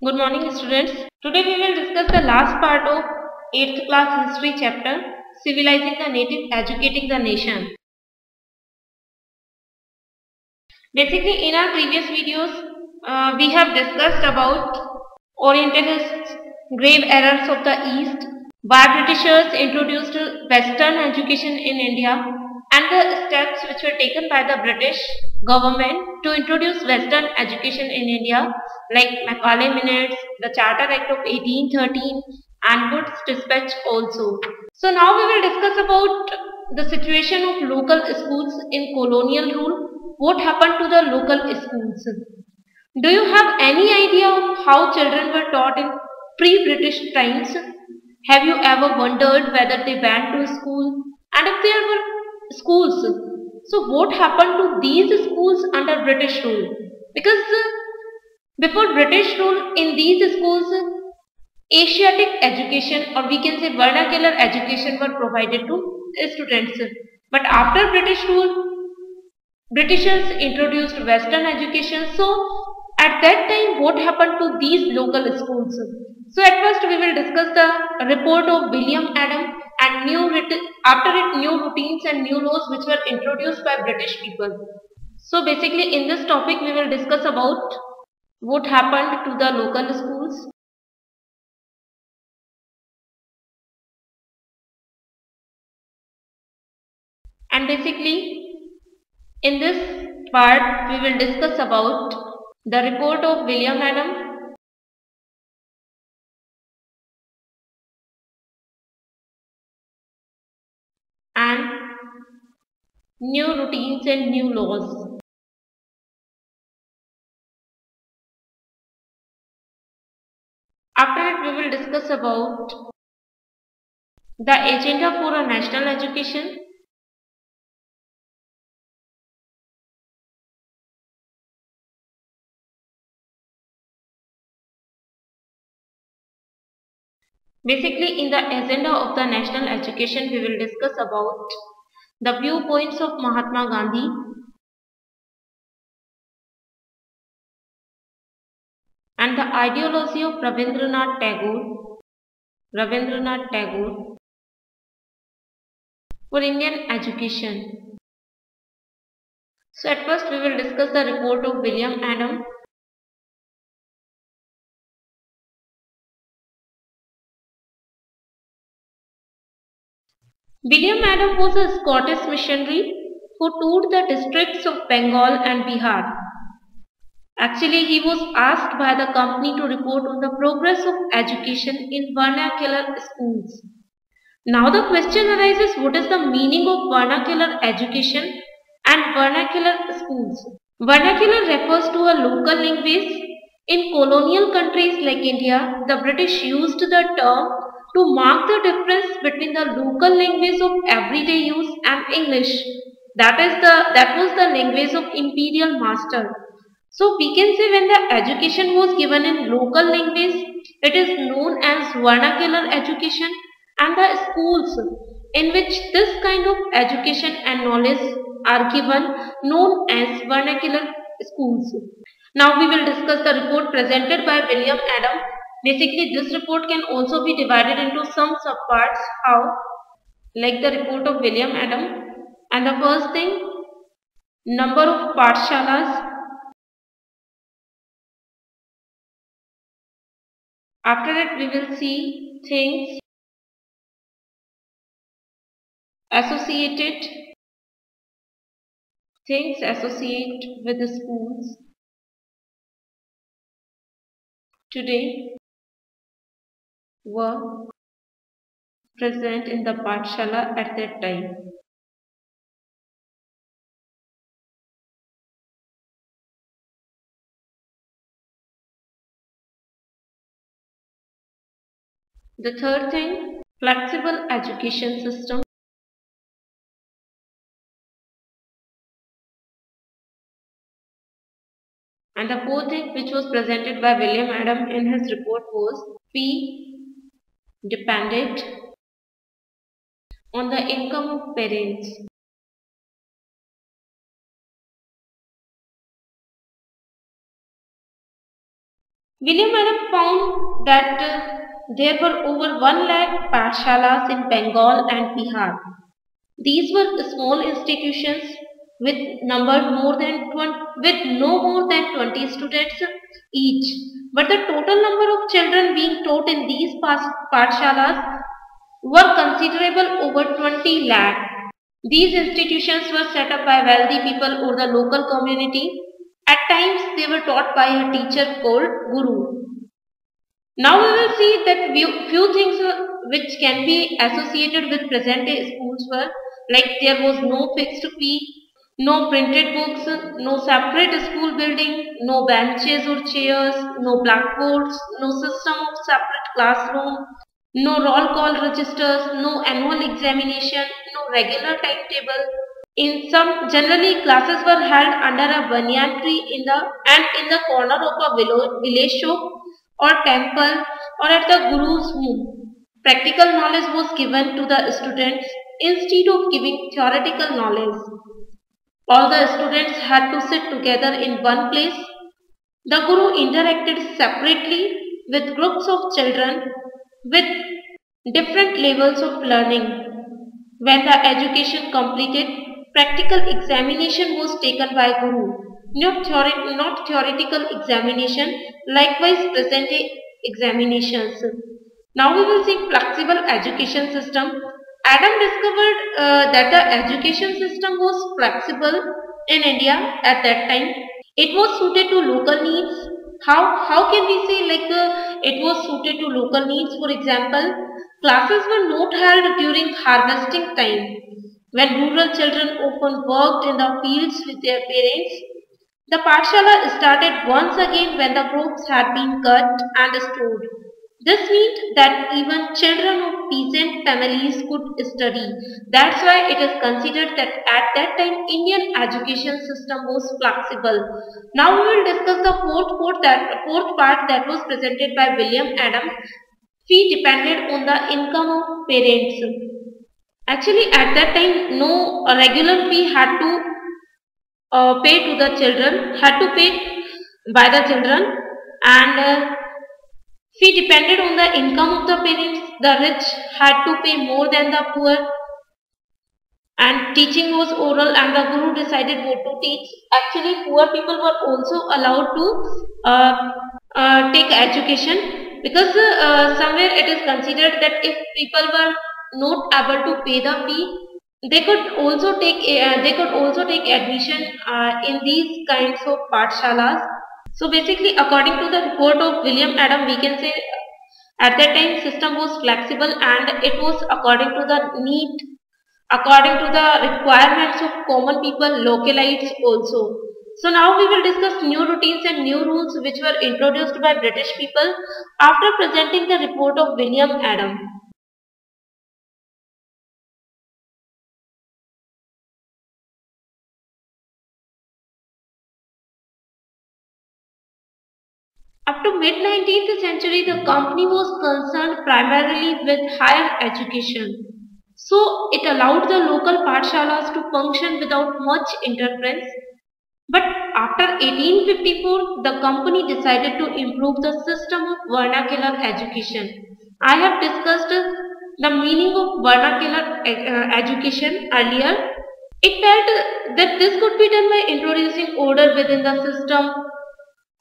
Good morning, students. Today we will discuss the last part of 8th class history chapter, Civilizing the Native, Educating the Nation. Basically, in our previous videos, we have discussed about Orientalists' grave errors of the East, why Britishers introduced Western education in India, and the steps which were taken by the British government to introduce Western education in India, like Macaulay Minutes, the Charter Act of 1813, and Wood's Dispatch also. So now we will discuss about the situation of local schools in colonial rule. What happened to the local schools? Do you have any idea of how children were taught in pre-British times? Have you ever wondered whether they went to school and if there were schools? So what happened to these schools under British rule? Because before British rule, in these schools, Asiatic education, or we can say vernacular education, were provided to students. But after British rule, Britishers introduced Western education. So at that time, what happened to these local schools? So at first we will discuss the report of William Adam and after it new routines and new laws which were introduced by British people. So basically in this topic we will discuss about what happened to the local schools. And basically in this part we will discuss about the report of William Adam and new routines and new laws. After it, we will discuss about the agenda for a national education, basically in the agenda of the national education, we will discuss about the viewpoints of Mahatma Gandhi, and the ideology of Rabindranath Tagore for Indian education. So at first we will discuss the report of William Adam. William Adam was a Scottish missionary who toured the districts of Bengal and Bihar. Actually, he was asked by the company to report on the progress of education in vernacular schools. Now the question arises, what is the meaning of vernacular education and vernacular schools? Vernacular refers to a local language. In colonial countries like India, the British used the term to mark the difference between the local language of everyday use and English. That was the language of imperial master. So we can say when the education was given in local language, it is known as vernacular education, and the schools in which this kind of education and knowledge are given known as vernacular schools. Now we will discuss the report presented by William Adam. Basically this report can also be divided into some subparts. How? Like the report of William Adam. And the first thing, number of pathshalas. After it we will see things associated with the schools today were present in the Pathshala at that time. The third thing, flexible education system. And the fourth thing which was presented by William Adam in his report was fee depended on the income of parents. William Adam found that there were over 1 lakh pathshalas in Bengal and Bihar. These were small institutions with with no more than 20 students each. But the total number of children being taught in these pathshalas were considerable, over 20 lakh. These institutions were set up by wealthy people or the local community. At times they were taught by a teacher called Guru. Now we will see that few things which can be associated with present day schools were like there was no fixed fee, no printed books, no separate school building, no benches or chairs, no blackboards, no system of separate classroom, no roll call registers, no annual examination, no regular timetable. In some, generally classes were held under a banyan tree in the corner of a village shop or temple or at the guru's home. Practical knowledge was given to the students instead of giving theoretical knowledge. All the students had to sit together in one place. The guru interacted separately with groups of children with different levels of learning. When the education completed, practical examination was taken by guru, not theoretical examination, likewise present day examinations. Now we will see flexible education system. Adam discovered that the education system was flexible in India at that time. It was suited to local needs. How can we say it was suited to local needs? For example, classes were not held during harvesting time, when rural children often worked in the fields with their parents. The Pathshala started once again when the crops had been cut and stored. This meant that even children of peasant families could study. That's why it is considered that at that time Indian education system was flexible. Now we will discuss the fourth part that was presented by William Adams. Fee depended on the income of parents. Actually, at that time, no regular fee had to pay to the children, had to pay by the children, and fee depended on the income of the parents. The rich had to pay more than the poor, and teaching was oral, and the guru decided what to teach. Actually, poor people were also allowed to take education, because somewhere it is considered that if people were not able to pay the fee, they could also take admission in these kinds of pathshalas. So basically, according to the report of William Adam, we can say at that time system was flexible and it was according to the need, according to the requirements of common people, localites also. So now we will discuss new routines and new rules which were introduced by British people after presenting the report of William Adam. Up to mid-19th century, the company was concerned primarily with higher education. So it allowed the local pathshalas to function without much interference. But after 1854, the company decided to improve the system of vernacular education. I have discussed the meaning of vernacular education earlier. It felt that this could be done by introducing order within the system,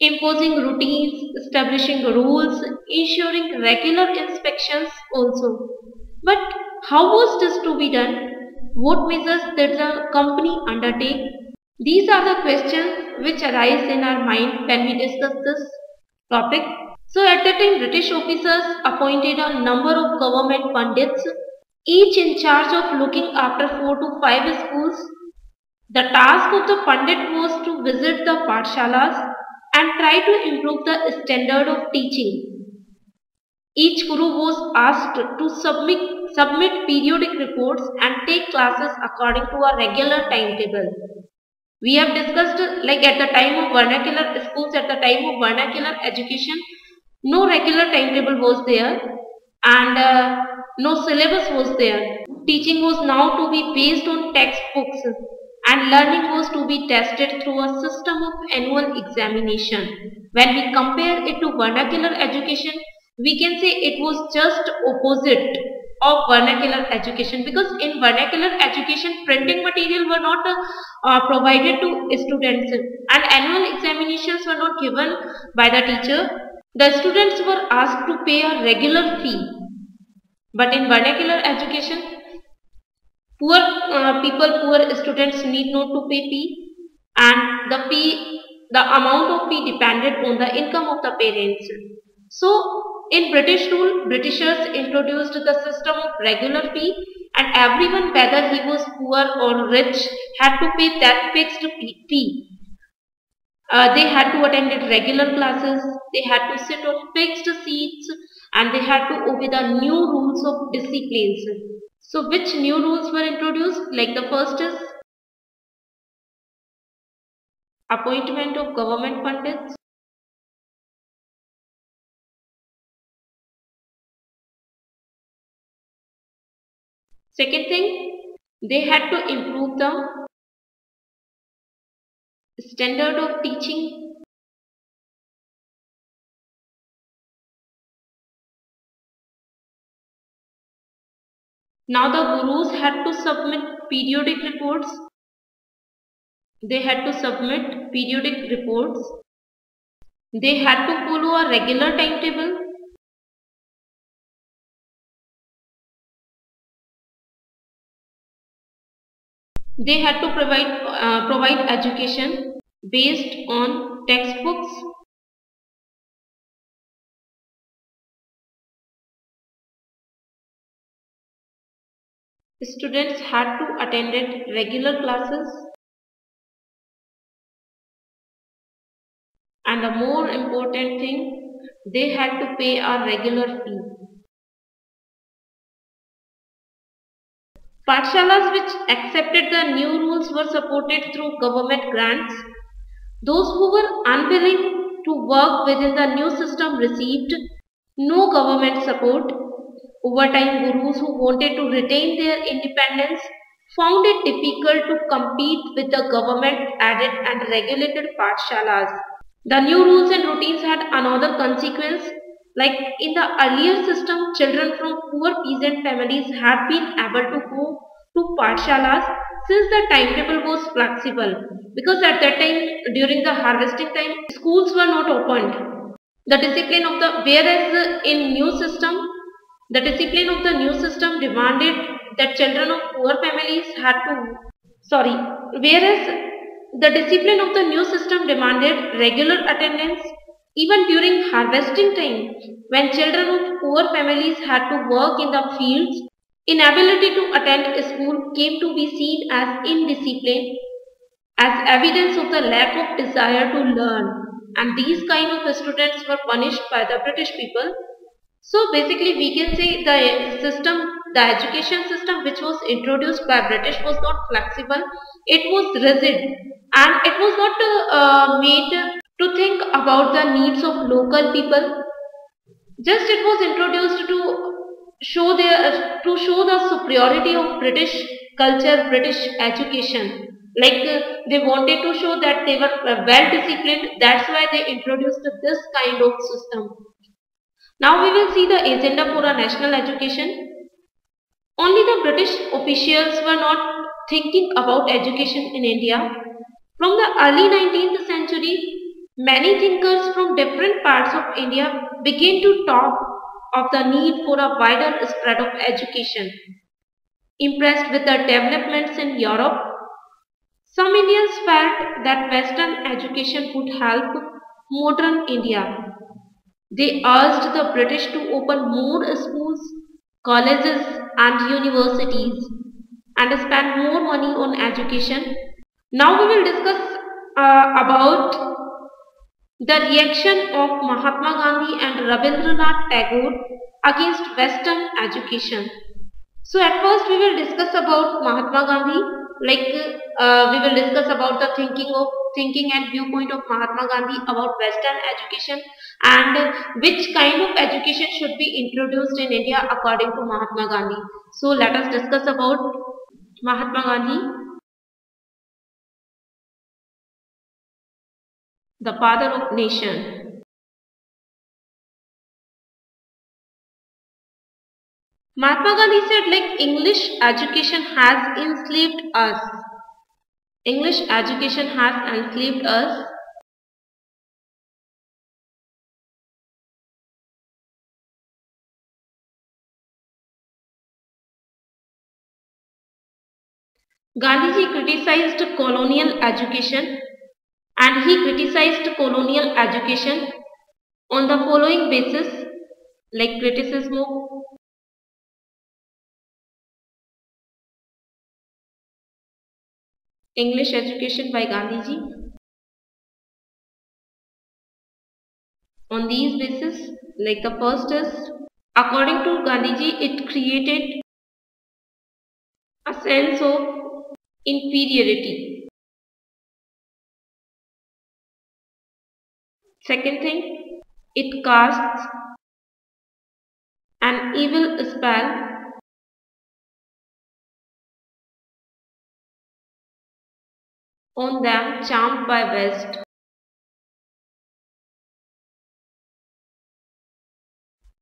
imposing routines, establishing rules, ensuring regular inspections also. But how was this to be done? What measures did the company undertake? These are the questions which arise in our mind when we discuss this topic. So at that time, British officers appointed a number of government pundits, each in charge of looking after 4 to 5 schools. The task of the pandit was to visit the pathshalas and try to improve the standard of teaching. Each guru was asked to submit periodic reports and take classes according to a regular timetable. We have discussed like at the time of vernacular schools, at the time of vernacular education, no regular timetable was there and no syllabus was there. Teaching was now to be based on textbooks and learning was to be tested through a system of annual examination. When we compare it to vernacular education, we can say it was just opposite of vernacular education, because in vernacular education printing material were not provided to students and annual examinations were not given by the teacher. The students were asked to pay a regular fee, but in vernacular education, poor students need not to pay fee, and the amount of fee depended on the income of the parents. So, in British rule, Britishers introduced the system of regular fee, and everyone, whether he was poor or rich, had to pay that fixed fee. They had to attend regular classes, they had to sit on fixed seats, and they had to obey the new rules of disciplines. So which new rules were introduced? Like the first is appointment of government pundits. Second thing, they had to improve the standard of teaching. Now the gurus had to submit periodic reports. They had to submit periodic reports. They had to follow a regular timetable. They had to provide education based on textbooks. Students had to attend regular classes, and the more important thing, they had to pay a regular fee. Pathshalas which accepted the new rules were supported through government grants. Those who were unwilling to work within the new system received no government support. Over time, gurus who wanted to retain their independence found it difficult to compete with the government-aided and regulated pathshalas. The new rules and routines had another consequence. Like in the earlier system, children from poor peasant families had been able to go to pathshalas since the timetable was flexible. Because at that time, during the harvesting time, schools were not opened. The discipline of the whereas in new system, the discipline of the new system demanded that children of poor families had to sorry, whereas the discipline of the new system demanded regular attendance even during harvesting time, when children of poor families had to work in the fields. Inability to attend school came to be seen as indiscipline, as evidence of the lack of desire to learn, and these kind of students were punished by the British people. So basically we can say the education system which was introduced by British was not flexible, it was rigid, and it was not made to think about the needs of local people. Just it was introduced to show the superiority of British culture, British education. Like they wanted to show that they were well disciplined. That's why they introduced this kind of system. Now we will see the agenda for a national education. Only the British officials were not thinking about education in India. From the early 19th century, many thinkers from different parts of India began to talk of the need for a wider spread of education. Impressed with the developments in Europe, some Indians felt that Western education would help modern India. They urged the British to open more schools, colleges and universities and spend more money on education. Now we will discuss about the reaction of Mahatma Gandhi and Rabindranath Tagore against Western education. So at first we will discuss about Mahatma Gandhi, like we will discuss about the thinking and viewpoint of Mahatma Gandhi about Western education, and which kind of education should be introduced in India according to Mahatma Gandhi. So let us discuss about Mahatma Gandhi. the father of nation. Mahatma Gandhi said, like, English education has enslaved us. English education has enslaved us. Gandhiji criticized colonial education, and he criticized colonial education on the following basis, like criticism of English education by Gandhiji. On these basis, like the first is, according to Gandhiji, it created a sense of inferiority. Second thing, it casts an evil spell on them charmed by West.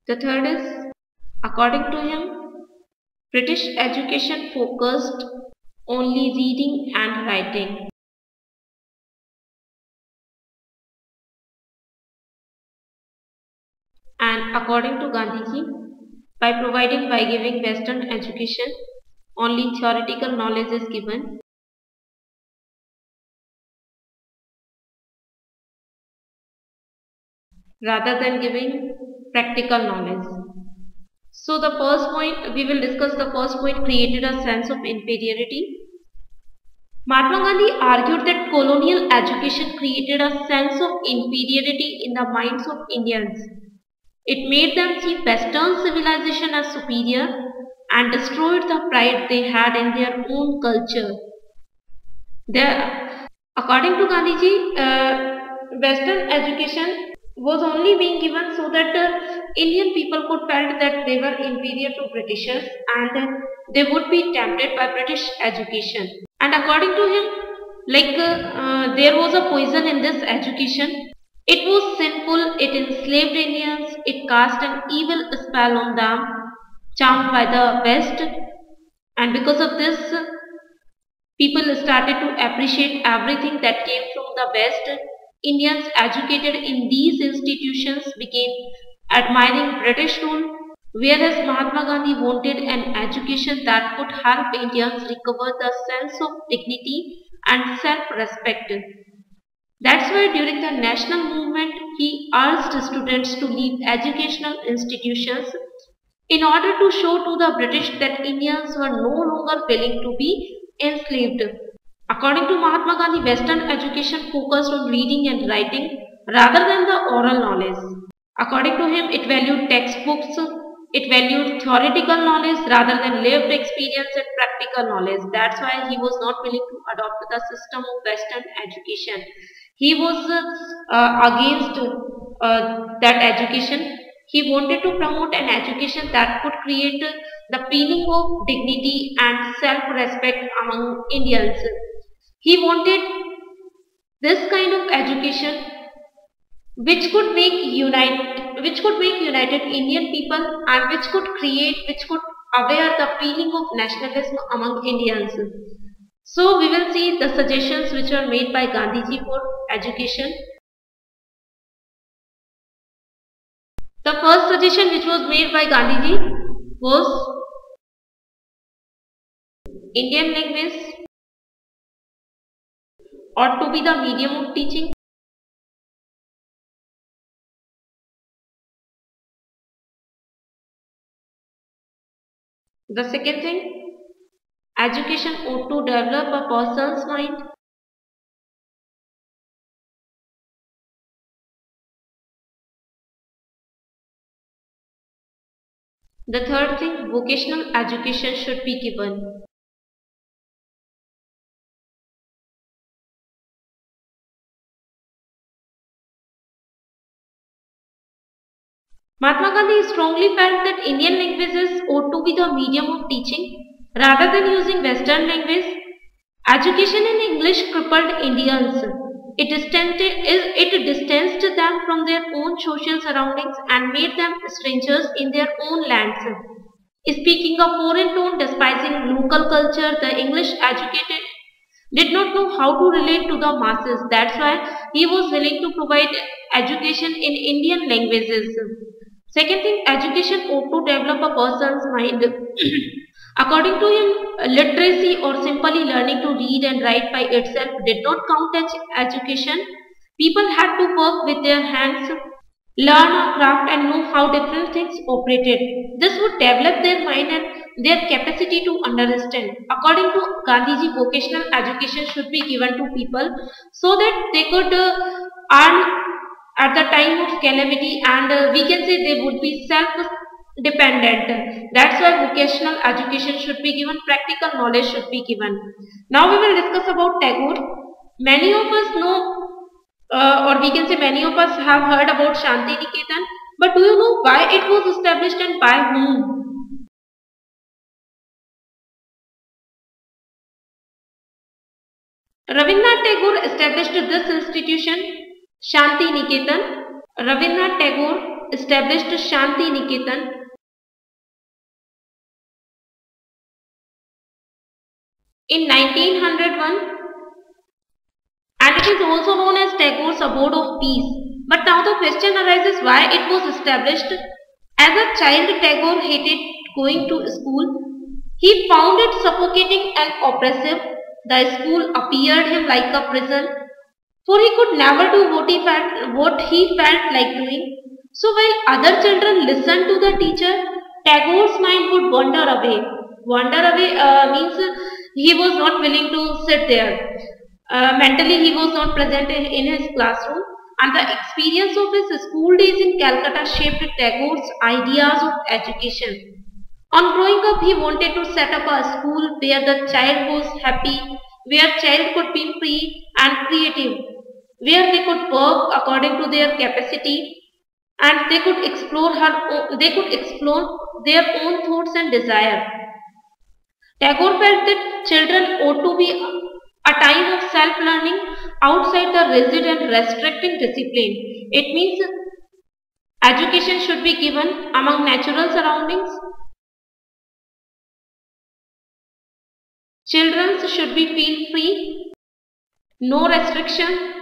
The third is, according to him, British education focused only reading and writing. And according to Gandhiji, by giving Western education, only theoretical knowledge is given. Rather than giving practical knowledge. So the first point, we will discuss the first point, created a sense of inferiority. Mahatma Gandhi argued that colonial education created a sense of inferiority in the minds of Indians. It made them see Western civilization as superior and destroyed the pride they had in their own culture. According to Gandhiji, Western education was only being given so that Indian people could felt that they were inferior to Britishers and they would be tempted by British education. And according to him, like there was a poison in this education. It was sinful, it enslaved Indians, it cast an evil spell on them, charmed by the West, and because of this, people started to appreciate everything that came from the West. Indians educated in these institutions began admiring British rule, whereas Mahatma Gandhi wanted an education that could help Indians recover the sense of dignity and self-respect. That's why during the national movement, he urged students to leave educational institutions in order to show to the British that Indians were no longer willing to be enslaved. According to Mahatma Gandhi, Western education focused on reading and writing rather than the oral knowledge. According to him, it valued textbooks, it valued theoretical knowledge rather than lived experience and practical knowledge. That's why he was not willing to adopt the system of Western education. He was against that education. He wanted to promote an education that could create the feeling of dignity and self-respect among Indians. He wanted this kind of education which could make united Indian people and which could aware the feeling of nationalism among Indians. So we will see the suggestions which were made by Gandhiji for education. The first suggestion which was made by Gandhiji was Indian language ought to be the medium of teaching. The second thing, education ought to develop a person's mind. The third thing, vocational education should be given. Mahatma Gandhi strongly felt that Indian languages ought to be the medium of teaching rather than using Western language. Education in English crippled Indians. It distanced them from their own social surroundings and made them strangers in their own lands. Speaking a foreign tone, despising local culture, the English educated did not know how to relate to the masses. That's why he was willing to provide education in Indian languages. Second thing, education ought to develop a person's mind. According to him, literacy or simply learning to read and write by itself did not count as education. People had to work with their hands, learn a craft and know how different things operated. This would develop their mind and their capacity to understand. According to Gandhiji, vocational education should be given to people so that they could earn at the time of calamity, and we can say they would be self-dependent. That's why vocational education should be given, practical knowledge should be given. Now we will discuss about Tagore. Many of us know or we can say many of us have heard about Shanti Niketan, but do you know why it was established and by whom? Rabindranath Tagore established this institution, Shanti Niketan. Rabindranath Tagore established Shanti Niketan in 1901, and it is also known as Tagore's Abode of Peace. But now the question arises why it was established. As a child, Tagore hated going to school. He found it suffocating and oppressive. The school appeared him like a prison, for he could never do what he felt like doing. So while other children listened to the teacher, Tagore's mind would wander away. Wander away means he was not willing to sit there. Mentally he was not present in his classroom, and the experience of his school days in Calcutta shaped Tagore's ideas of education. On growing up, he wanted to set up a school where the child was happy, where child could be free and creative, where they could work according to their capacity, and they could explore their own thoughts and desire. Tagore felt that children ought to be a time of self-learning outside the rigid and restricting discipline. It means education should be given among natural surroundings. Children should be feel free, no restriction.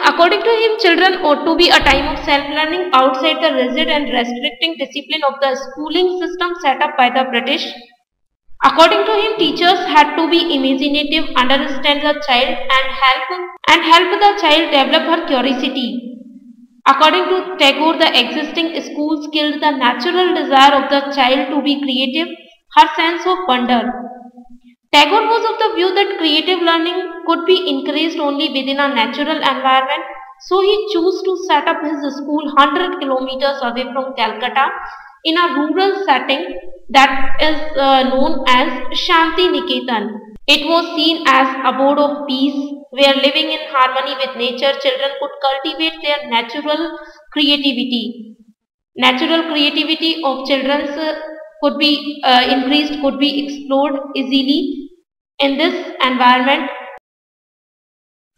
According to him, children ought to be a time of self-learning outside the rigid and restricting discipline of the schooling system set up by the British. According to him, teachers had to be imaginative, understand the child and help the child develop her curiosity. According to Tagore, the existing schools killed the natural desire of the child to be creative, her sense of wonder. Tagore was of the view that creative learning could be encouraged only within a natural environment, so he chose to set up his school 100 kilometers away from Calcutta in a rural setting that is known as Shanti Niketan. It was seen as a abode of peace, where living in harmony with nature, children could cultivate their natural creativity. Natural creativity of children could be increased, could be explored easily in this environment.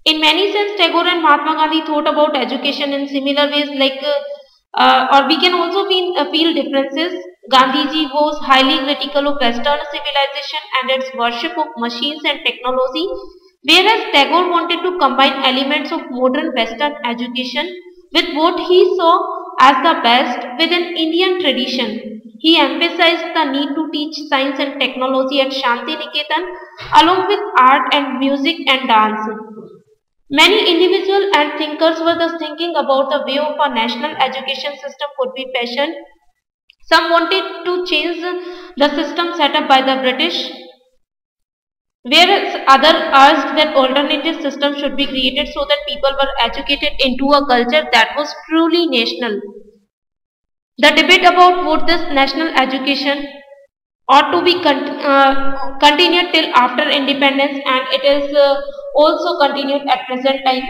In many sense, Tagore and Mahatma Gandhi thought about education in similar ways, like or we can also feel differences. Gandhiji was highly critical of Western civilization and its worship of machines and technology, whereas Tagore wanted to combine elements of modern Western education with what he saw as the best within Indian tradition. He emphasized the need to teach science and technology at Shanti Niketan along with art and music and dance. Many individuals and thinkers were thus thinking about the way of a national education system could be fashioned. Some wanted to change the system set up by the British, whereas others urged that alternative system should be created so that people were educated into a culture that was truly national. The debate about what this national education ought to be continued till after independence, and it is also continued at present time.